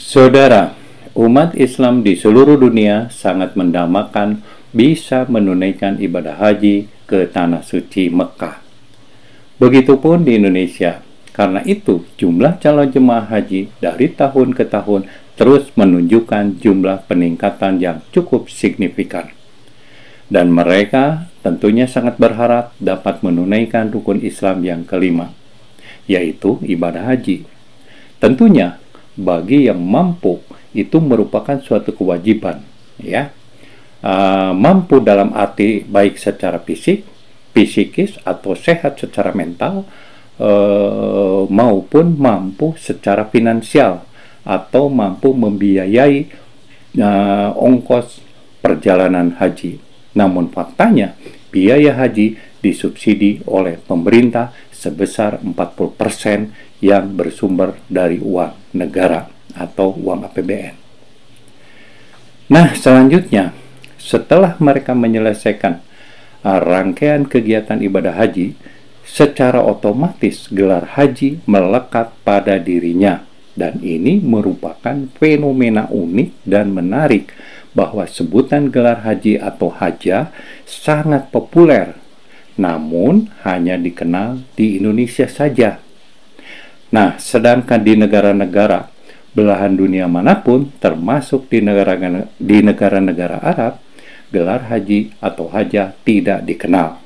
Saudara, umat Islam di seluruh dunia sangat mendambakan bisa menunaikan ibadah haji ke Tanah Suci Mekah. Begitupun di Indonesia. Karena itu, jumlah calon jemaah haji dari tahun ke tahun terus menunjukkan jumlah peningkatan yang cukup signifikan. Dan mereka tentunya sangat berharap dapat menunaikan rukun Islam yang kelima, yaitu ibadah haji. Tentunya, bagi yang mampu itu merupakan suatu kewajiban, ya. Mampu dalam arti baik secara fisik, psikis atau sehat secara mental, maupun mampu secara finansial atau mampu membiayai ongkos perjalanan haji. Namun faktanya biaya haji disubsidi oleh pemerintah sebesar 40% yang bersumber dari uang negara atau uang APBN. Nah, selanjutnya setelah mereka menyelesaikan rangkaian kegiatan ibadah haji, secara otomatis gelar haji melekat pada dirinya. Dan ini merupakan fenomena unik dan menarik bahwa sebutan gelar haji atau hajah sangat populer, namun hanya dikenal di Indonesia saja. Nah, sedangkan di negara-negara belahan dunia manapun, termasuk di negara-negara Arab, gelar haji atau hajah tidak dikenal.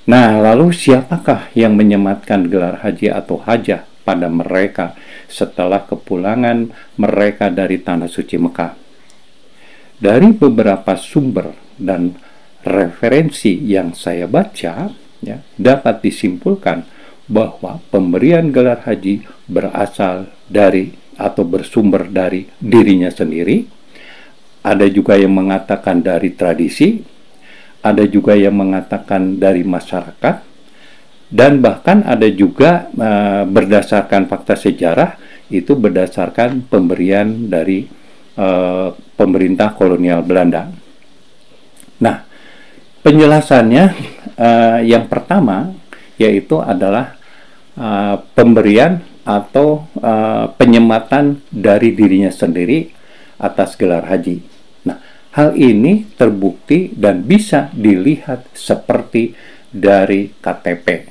Nah, lalu siapakah yang menyematkan gelar haji atau hajah pada mereka setelah kepulangan mereka dari Tanah Suci Mekah? Dari beberapa sumber dan referensi yang saya baca, ya, dapat disimpulkan bahwa pemberian gelar haji berasal dari atau bersumber dari dirinya sendiri. Ada juga yang mengatakan dari tradisi, ada juga yang mengatakan dari masyarakat, dan bahkan ada juga berdasarkan fakta sejarah, itu berdasarkan pemberian dari pemerintah kolonial Belanda. Nah, penjelasannya yang pertama yaitu adalah pemberian atau penyematan dari dirinya sendiri atas gelar haji. Nah, hal ini terbukti dan bisa dilihat seperti dari KTP,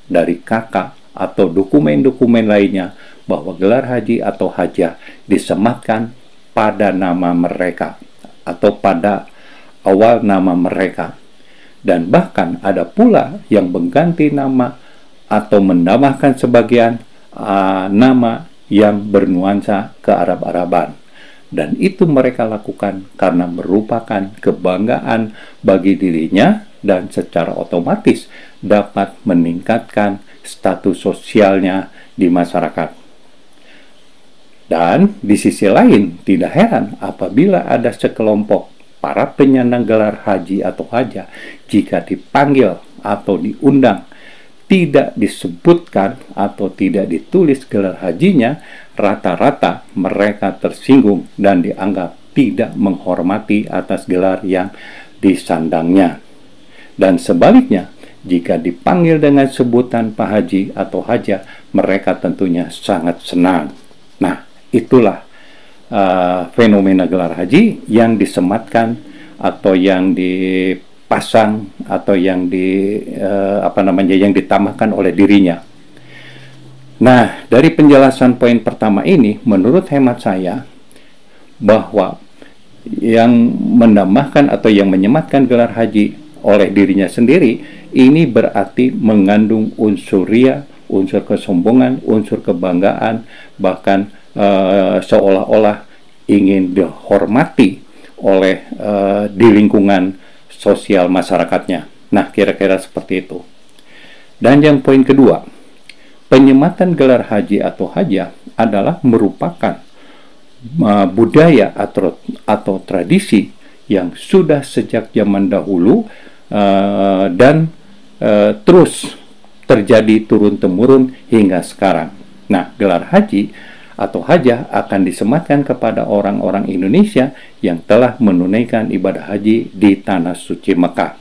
dari KK, atau dokumen-dokumen lainnya bahwa gelar haji atau hajah disematkan pada nama mereka atau pada awal nama mereka. Dan bahkan ada pula yang mengganti nama atau menambahkan sebagian nama yang bernuansa ke Arab-Araban. Dan itu mereka lakukan karena merupakan kebanggaan bagi dirinya dan secara otomatis dapat meningkatkan status sosialnya di masyarakat. Dan di sisi lain, tidak heran apabila ada sekelompok para penyandang gelar haji atau hajah, jika dipanggil atau diundang, tidak disebutkan atau tidak ditulis gelar hajinya, rata-rata mereka tersinggung dan dianggap tidak menghormati atas gelar yang disandangnya. Dan sebaliknya, jika dipanggil dengan sebutan Pak Haji atau Hajah, mereka tentunya sangat senang. Nah, itulah fenomena gelar haji yang disematkan atau yang dipasang atau yang yang ditambahkan oleh dirinya. Nah, dari penjelasan poin pertama ini, menurut hemat saya, bahwa yang menambahkan atau yang menyematkan gelar haji oleh dirinya sendiri, ini berarti mengandung unsur ria, unsur kesombongan, unsur kebanggaan, bahkan seolah-olah ingin dihormati oleh di lingkungan sosial masyarakatnya. Nah, kira-kira seperti itu. Dan yang poin kedua, penyematan gelar haji atau hajah adalah merupakan budaya atau tradisi yang sudah sejak zaman dahulu dan terus terjadi turun-temurun hingga sekarang. Nah, gelar haji atau hajah akan disematkan kepada orang-orang Indonesia yang telah menunaikan ibadah haji di Tanah Suci Mekah.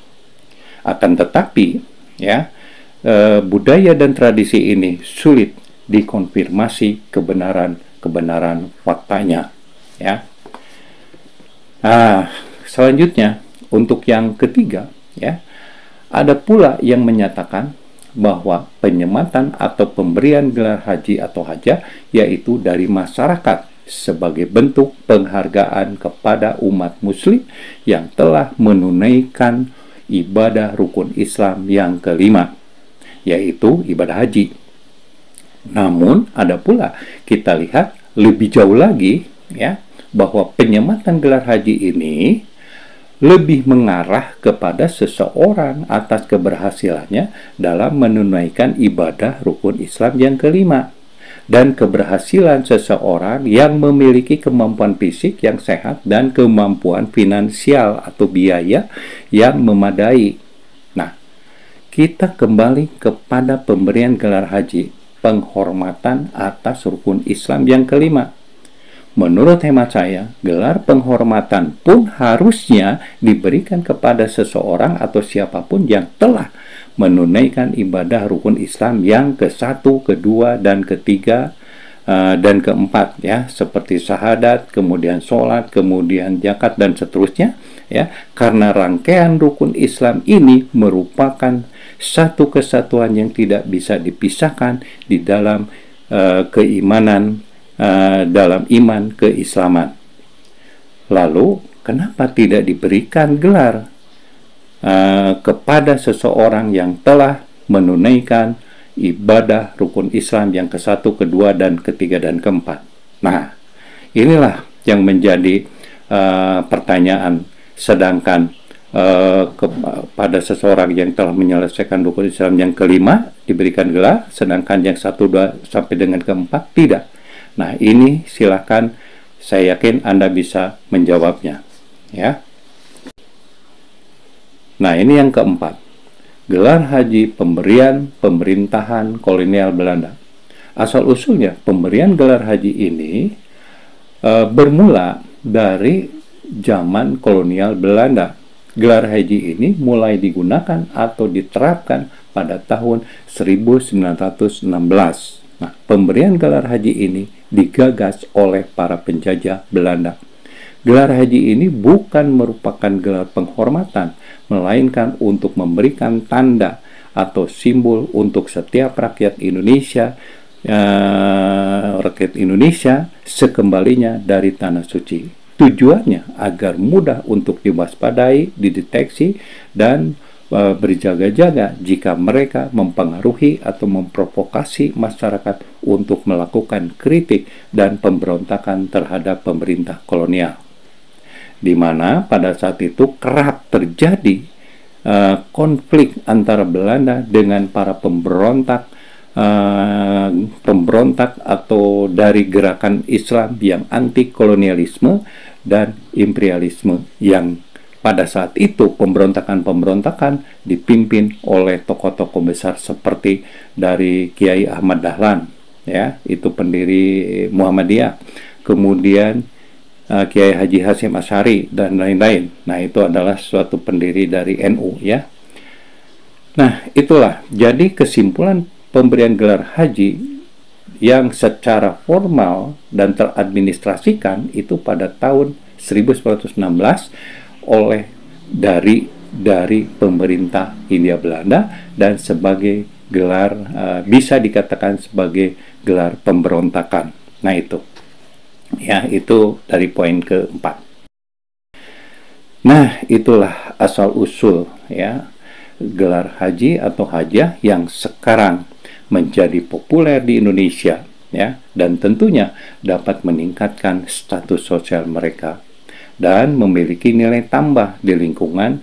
Akan tetapi, ya, budaya dan tradisi ini sulit dikonfirmasi kebenaran kebenaran faktanya, ya. Selanjutnya untuk yang ketiga, ya, ada pula yang menyatakan bahwa penyematan atau pemberian gelar haji atau hajah yaitu dari masyarakat sebagai bentuk penghargaan kepada umat muslim yang telah menunaikan ibadah rukun Islam yang kelima, yaitu ibadah haji. Namun ada pula kita lihat lebih jauh lagi, ya, bahwa penyematan gelar haji ini lebih mengarah kepada seseorang atas keberhasilannya dalam menunaikan ibadah rukun Islam yang kelima, dan keberhasilan seseorang yang memiliki kemampuan fisik yang sehat dan kemampuan finansial atau biaya yang memadai. Nah, kita kembali kepada pemberian gelar haji, penghormatan atas rukun Islam yang kelima. Menurut hemat saya, gelar penghormatan pun harusnya diberikan kepada seseorang atau siapapun yang telah menunaikan ibadah rukun Islam yang ke-1, ke-2, dan ke-3, dan ke-4, ya, seperti syahadat, kemudian sholat, kemudian zakat, dan seterusnya, ya, karena rangkaian rukun Islam ini merupakan satu kesatuan yang tidak bisa dipisahkan di dalam keimanan, dalam iman keislaman. Lalu, kenapa tidak diberikan gelar kepada seseorang yang telah menunaikan ibadah rukun Islam yang ke-1, ke-2, dan ke-3, dan ke-4? Nah, inilah yang menjadi pertanyaan. Sedangkan pada seseorang yang telah menyelesaikan rukun Islam yang kelima diberikan gelar, sedangkan yang 1, 2, sampai dengan ke-4 tidak. Nah, ini silakan, saya yakin Anda bisa menjawabnya, ya. Nah, ini yang keempat, gelar haji pemberian pemerintahan kolonial Belanda. Asal-usulnya pemberian gelar haji ini bermula dari zaman kolonial Belanda. Gelar haji ini mulai digunakan atau diterapkan pada tahun 1916. Nah, pemberian gelar haji ini digagas oleh para penjajah Belanda. Gelar haji ini bukan merupakan gelar penghormatan, melainkan untuk memberikan tanda atau simbol untuk setiap rakyat Indonesia, sekembalinya dari tanah suci. Tujuannya agar mudah untuk diwaspadai, dideteksi, dan berjaga-jaga jika mereka mempengaruhi atau memprovokasi masyarakat untuk melakukan kritik dan pemberontakan terhadap pemerintah kolonial, di mana pada saat itu kerap terjadi konflik antara Belanda dengan para pemberontak atau dari gerakan Islam yang anti kolonialisme dan imperialisme, yang pada saat itu pemberontakan dipimpin oleh tokoh-tokoh besar seperti dari Kiai Ahmad Dahlan, ya, itu pendiri Muhammadiyah, kemudian Kiai Haji Hasyim Asy'ari dan lain-lain. Nah, itu adalah suatu pendiri dari NU, ya. Nah, itulah jadi kesimpulan pemberian gelar haji yang secara formal dan teradministrasikan itu pada tahun 1916 oleh dari pemerintah Hindia Belanda, dan sebagai gelar bisa dikatakan sebagai gelar pemberontakan. Nah, itu, ya, itu dari poin keempat. Nah, itulah asal usul, ya, gelar haji atau hajah yang sekarang menjadi populer di Indonesia, ya, dan tentunya dapat meningkatkan status sosial mereka dan memiliki nilai tambah di lingkungan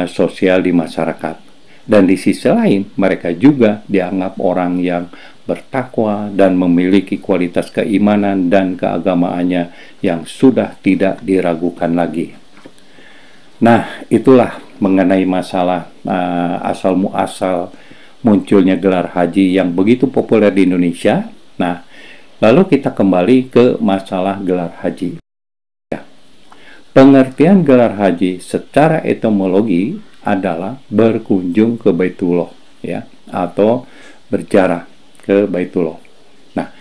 sosial di masyarakat. Dan di sisi lain, mereka juga dianggap orang yang bertakwa dan memiliki kualitas keimanan dan keagamaannya yang sudah tidak diragukan lagi. Nah, itulah mengenai masalah asal-muasal munculnya gelar haji yang begitu populer di Indonesia. Nah, lalu kita kembali ke masalah gelar haji. Pengertian gelar haji secara etimologi adalah berkunjung ke Baitullah, ya, atau berziarah ke Baitullah. Nah,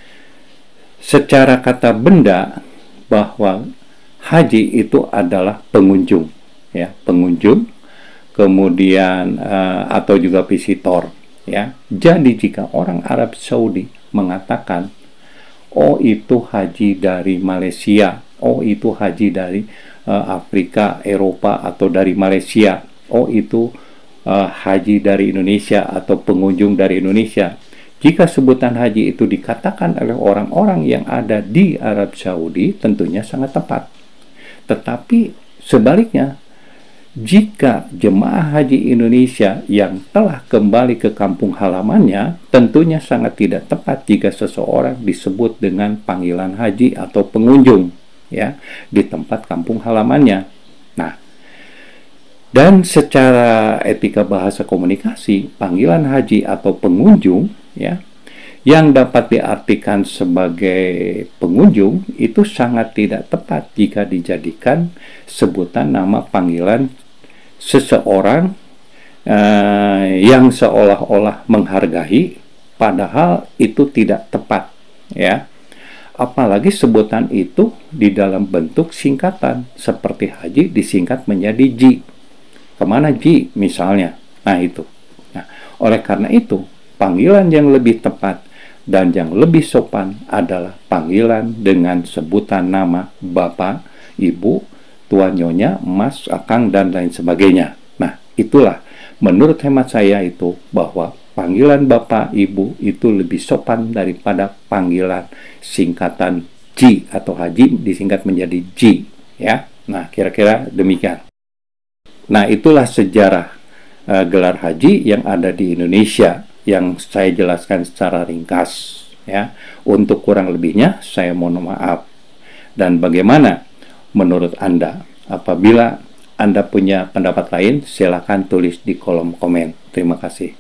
secara kata benda bahwa haji itu adalah pengunjung, ya, pengunjung, kemudian atau juga visitor, ya. Jadi jika orang Arab Saudi mengatakan, oh itu haji dari Malaysia, oh itu haji dari Afrika, Eropa, atau dari Malaysia, oh itu haji dari Indonesia atau pengunjung dari Indonesia. Jika sebutan haji itu dikatakan oleh orang-orang yang ada di Arab Saudi, tentunya sangat tepat. Tetapi sebaliknya, jika jemaah haji Indonesia yang telah kembali ke kampung halamannya, tentunya sangat tidak tepat jika seseorang disebut dengan panggilan haji atau pengunjung, ya, di tempat kampung halamannya. Nah, dan secara etika bahasa komunikasi, panggilan haji atau pengunjung, ya, yang dapat diartikan sebagai pengunjung itu sangat tidak tepat jika dijadikan sebutan nama panggilan seseorang yang seolah-olah menghargai, padahal itu tidak tepat, ya. Apalagi sebutan itu di dalam bentuk singkatan, seperti haji disingkat menjadi ji. Kemana ji misalnya? Nah itu. Nah, oleh karena itu, panggilan yang lebih tepat dan yang lebih sopan adalah panggilan dengan sebutan nama Bapak, Ibu, Tuan, Nyonya, Mas, Akang, dan lain sebagainya. Nah, itulah menurut hemat saya itu bahwa panggilan Bapak, Ibu itu lebih sopan daripada panggilan singkatan Ji atau Haji disingkat menjadi Ji, ya. Nah, kira-kira demikian. Nah, itulah sejarah gelar haji yang ada di Indonesia yang saya jelaskan secara ringkas, ya. Untuk kurang lebihnya saya mohon maaf. Dan bagaimana menurut Anda? Apabila Anda punya pendapat lain, silakan tulis di kolom komen. Terima kasih.